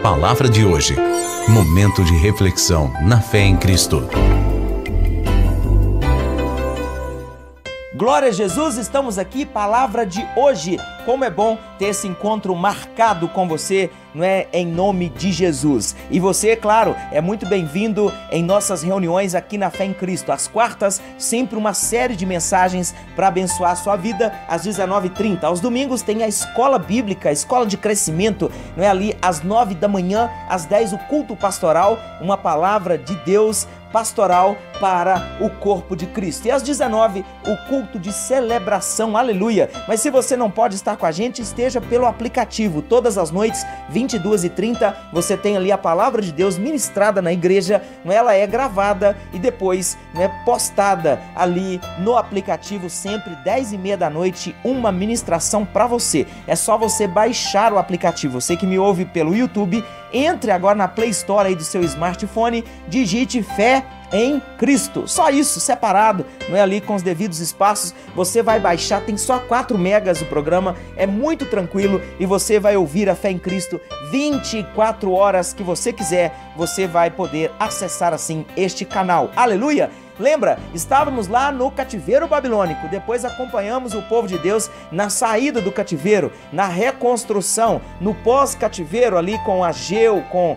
palavra de hoje. Momento de reflexão na fé em Cristo. Glória a Jesus, estamos aqui, palavra de hoje. Como é bom ter esse encontro marcado com você, não é? Em nome de Jesus. E você, claro, é muito bem-vindo em nossas reuniões aqui na Fé em Cristo. Às quartas, sempre uma série de mensagens para abençoar a sua vida, às 19h30. Aos domingos tem a escola bíblica, a escola de crescimento, não é? Ali às 9 da manhã, às 10 o culto pastoral, uma palavra de Deus pastoral para o corpo de Cristo. E às 19, o culto de celebração, aleluia. Mas se você não pode estar com a gente, esteja pelo aplicativo. Todas as noites, 22h30, você tem ali a palavra de Deus ministrada na igreja, ela é gravada e depois postada ali no aplicativo, sempre 10h30 da noite, uma ministração para você. É só você baixar o aplicativo. Você que me ouve pelo YouTube, entre agora na Play Store aí do seu smartphone, digite Fé em Cristo, só isso, separado, não é, ali com os devidos espaços. Você vai baixar, tem só 4 megas o programa, é muito tranquilo e você vai ouvir a Fé em Cristo 24 horas que você quiser. Você vai poder acessar assim este canal, aleluia. Lembra, estávamos lá no cativeiro babilônico, depois acompanhamos o povo de Deus na saída do cativeiro, na reconstrução, no pós-cativeiro ali com Ageu, com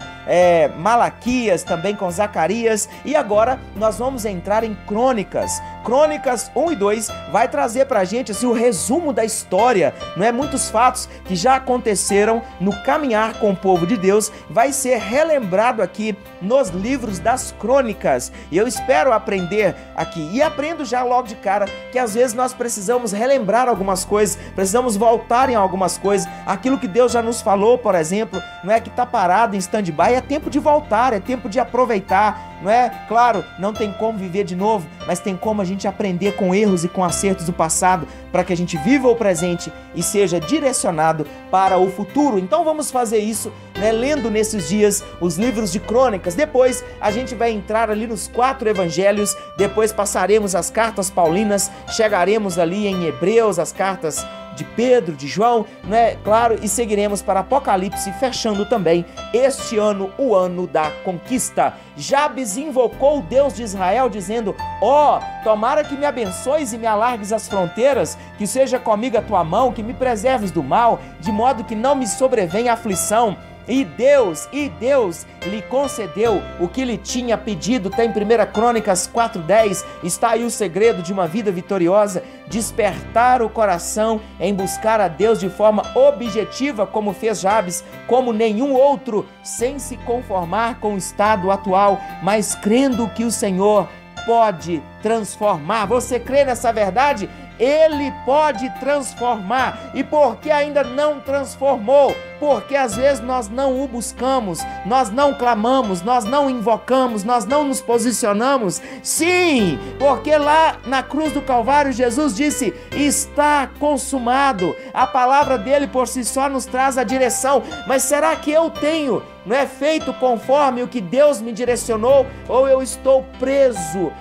Malaquias, também com Zacarias, e agora nós vamos entrar em Crônicas. Crônicas 1 e 2 vai trazer pra gente assim, o resumo da história, não é? Muitos fatos que já aconteceram no caminhar com o povo de Deus, vai ser relembrado aqui nos livros das Crônicas, e eu espero aprender aqui, e aprendo já logo de cara, que às vezes nós precisamos relembrar algumas coisas, precisamos voltar em algumas coisas, aquilo que Deus já nos falou, por exemplo, não é, que está parado em stand-by, é tempo de voltar, é tempo de aproveitar, não é? Claro, não tem como viver de novo, mas tem como a gente aprender com erros e com acertos do passado, para que a gente viva o presente e seja direcionado para o futuro. Então vamos fazer isso, né, lendo nesses dias os livros de Crônicas. Depois a gente vai entrar ali nos 4 evangelhos, depois passaremos as cartas paulinas, chegaremos ali em Hebreus, as cartas de Pedro, de João, né? Claro, e seguiremos para Apocalipse, fechando também este ano, o ano da conquista. Jabes invocou o Deus de Israel, dizendo: ó, tomara que me abençoes e me alargues as fronteiras, que seja comigo a tua mão, que me preserves do mal, de modo que não me sobrevenha aflição. E Deus lhe concedeu o que lhe tinha pedido. Está em 1 Crônicas 4:10, está aí o segredo de uma vida vitoriosa: despertar o coração em buscar a Deus de forma objetiva, como fez Jabes, como nenhum outro, sem se conformar com o estado atual, mas crendo que o Senhor pode transformar. Você crê nessa verdade? Ele pode transformar. E por que ainda não transformou? Porque às vezes nós não o buscamos, nós não clamamos, nós não invocamos, nós não nos posicionamos. Sim, porque lá na cruz do Calvário Jesus disse: está consumado. A palavra dele por si só nos traz a direção. Mas será que eu tenho, não é, feito conforme o que Deus me direcionou? Ou eu estou preso,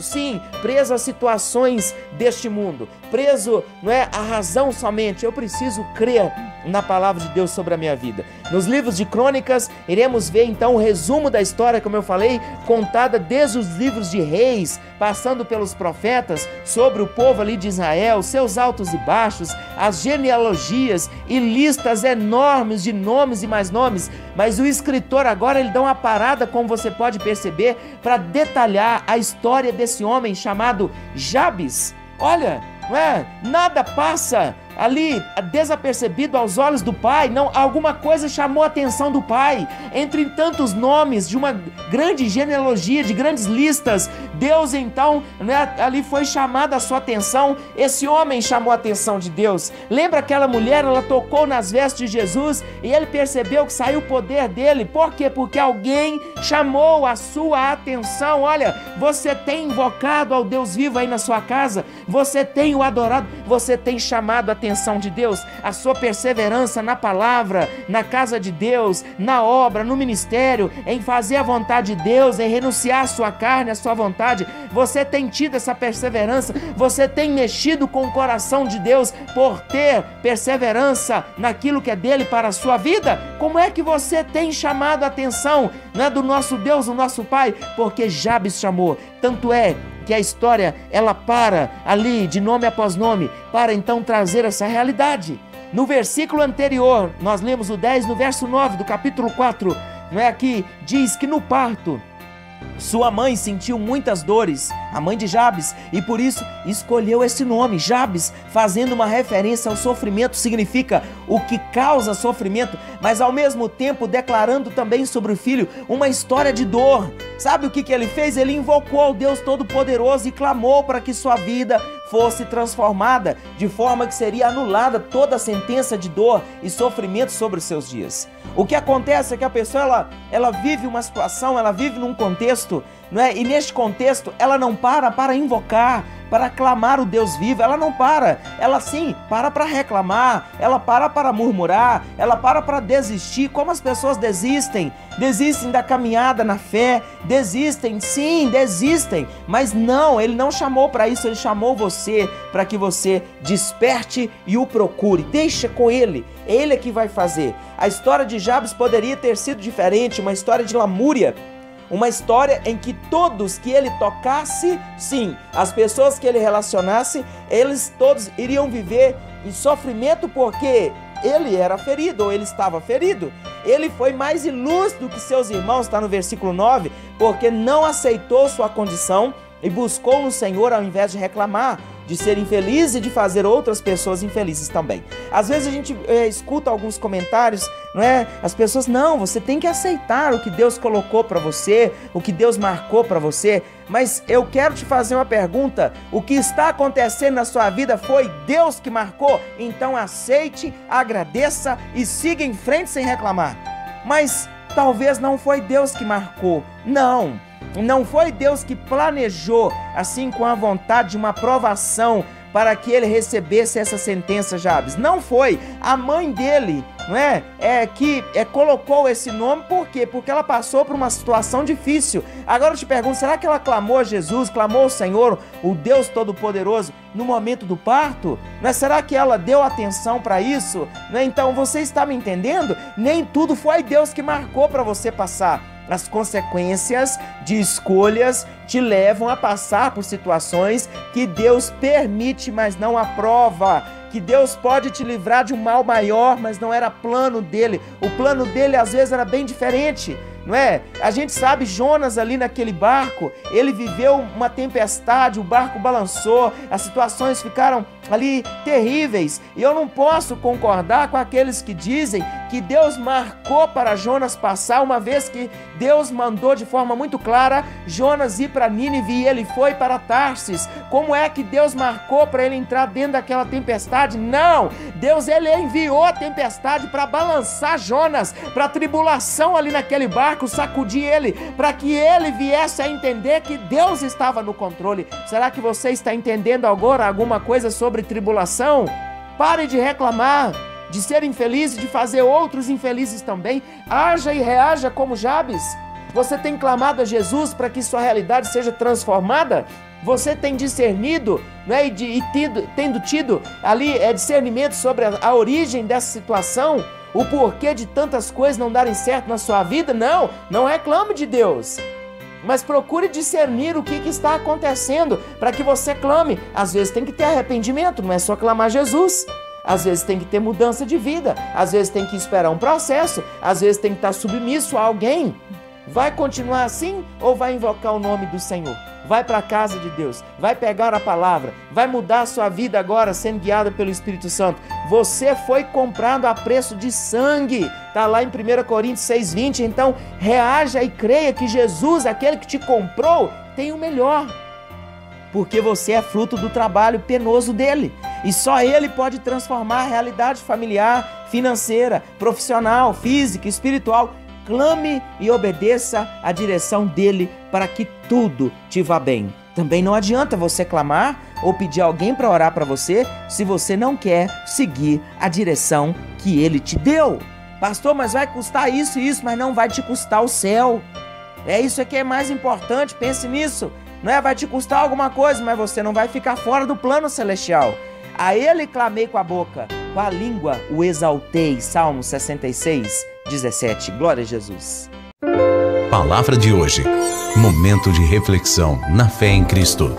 sim, preso a situações deste mundo, preso, não é, a razão somente? Eu preciso crer na palavra de Deus sobre a minha vida. Nos livros de Crônicas, iremos ver então o resumo da história, como eu falei, contada desde os livros de Reis, passando pelos profetas, sobre o povo ali de Israel, seus altos e baixos, as genealogias e listas enormes de nomes e mais nomes. Mas o escritor agora, ele dá uma parada, como você pode perceber, para detalhar a história desse homem chamado Jabes. Olha, não é? Nada passa ali desapercebido aos olhos do pai. Não, alguma coisa chamou a atenção do pai. Entre tantos nomes, de uma grande genealogia, de grandes listas, Deus então, né, ali foi chamada a sua atenção. Esse homem chamou a atenção de Deus. Lembra aquela mulher? Ela tocou nas vestes de Jesus e ele percebeu que saiu o poder dele. Por quê? Porque alguém chamou a sua atenção. Olha, você tem invocado ao Deus vivo aí na sua casa, você tem o adorado, você tem chamado a atenção de Deus. A sua perseverança na palavra, na casa de Deus, na obra, no ministério, em fazer a vontade de Deus, em renunciar à sua carne, à sua vontade, fidelidade, você tem tido essa perseverança, você tem mexido com o coração de Deus por ter perseverança naquilo que é dele para a sua vida? Como é que você tem chamado a atenção, né, do nosso Deus, do nosso Pai? Porque Jabes chamou. Tanto é que a história, ela para ali, de nome após nome, para então trazer essa realidade. No versículo anterior, nós lemos o 10, no verso 9 do capítulo 4, não é, aqui diz que no parto sua mãe sentiu muitas dores, a mãe de Jabes, e por isso escolheu esse nome, Jabes, fazendo uma referência ao sofrimento. Significa o que causa sofrimento, mas ao mesmo tempo declarando também sobre o filho uma história de dor. Sabe o que ele fez? Ele invocou ao Deus Todo-Poderoso e clamou para que sua vida fosse transformada, de forma que seria anulada toda a sentença de dor e sofrimento sobre os seus dias. O que acontece é que a pessoa, ela vive uma situação, ela vive num contexto, não é? E neste contexto, ela não para invocar, para clamar o Deus vivo, ela não para. Ela sim, para reclamar, ela para murmurar, ela para desistir, como as pessoas desistem da caminhada na fé, desistem, mas não, ele não chamou para isso, ele chamou você para que você desperte e o procure, deixa com ele é que vai fazer. A história de Jabes poderia ter sido diferente, uma história de lamúria, uma história em que todos que ele tocasse, sim, as pessoas que ele relacionasse, eles todos iriam viver em sofrimento porque ele era ferido, ou ele estava ferido. Ele foi mais ilustre do que seus irmãos, está no versículo 9, porque não aceitou sua condição e buscou no Senhor ao invés de reclamar, de ser infeliz e de fazer outras pessoas infelizes também. Às vezes a gente escuta alguns comentários, não é? As pessoas, não, você tem que aceitar o que Deus colocou para você, o que Deus marcou para você. Mas eu quero te fazer uma pergunta: o que está acontecendo na sua vida foi Deus que marcou? Então aceite, agradeça e siga em frente sem reclamar. Mas talvez não foi Deus que marcou, não foi Deus que planejou, assim com a vontade de uma aprovação para que ele recebesse essa sentença, Jabes. Não foi. A mãe dele, não é? Que colocou esse nome, por quê? Porque ela passou por uma situação difícil. Agora eu te pergunto, será que ela clamou a Jesus, clamou ao Senhor, o Deus Todo-Poderoso, no momento do parto? Não é? Será que ela deu atenção para isso? Não é? Então você está me entendendo? Nem tudo foi Deus que marcou para você passar. As consequências de escolhas te levam a passar por situações que Deus permite, mas não aprova. Que Deus pode te livrar de um mal maior, mas não era plano dele. O plano dele às vezes era bem diferente, não é? A gente sabe, Jonas ali naquele barco, ele viveu uma tempestade, o barco balançou, as situações ficaram ali terríveis. E eu não posso concordar com aqueles que dizem que Deus marcou para Jonas passar, uma vez que Deus mandou de forma muito clara Jonas ir para Nínive e ele foi para Tarsis. Como é que Deus marcou para ele entrar dentro daquela tempestade? Não! Deus, ele enviou a tempestade para balançar Jonas, para a tribulação ali naquele barco, sacudir ele, para que ele viesse a entender que Deus estava no controle. Será que você está entendendo agora alguma coisa sobre tribulação? Pare de reclamar, de ser infeliz e de fazer outros infelizes também. Haja e reaja como Jabes. Você tem clamado a Jesus para que sua realidade seja transformada? Você tem discernido, não é? Tendo tido ali discernimento sobre a origem dessa situação? O porquê de tantas coisas não darem certo na sua vida? Não reclame de Deus, mas procure discernir o que está acontecendo para que você clame. Às vezes tem que ter arrependimento, não é só clamar Jesus. Às vezes tem que ter mudança de vida, às vezes tem que esperar um processo, às vezes tem que estar submisso a alguém. Vai continuar assim ou vai invocar o nome do Senhor? Vai para a casa de Deus, vai pegar a palavra, vai mudar a sua vida agora sendo guiada pelo Espírito Santo. Você foi comprado a preço de sangue, está lá em 1 Coríntios 6,20. Então reaja e creia que Jesus, aquele que te comprou, tem o melhor, porque você é fruto do trabalho penoso dele, e só ele pode transformar a realidade familiar, financeira, profissional, física, espiritual. Clame e obedeça a direção dele para que tudo te vá bem. Também não adianta você clamar ou pedir alguém para orar para você se você não quer seguir a direção que ele te deu. Pastor, mas vai custar isso e isso, mas não vai te custar o céu. É isso que é mais importante, pense nisso. não é? Vai te custar alguma coisa, mas você não vai ficar fora do plano celestial. A ele clamei com a boca, com a língua o exaltei. Salmo 66, 17. Glória a Jesus. Palavra de hoje. Momento de reflexão na fé em Cristo.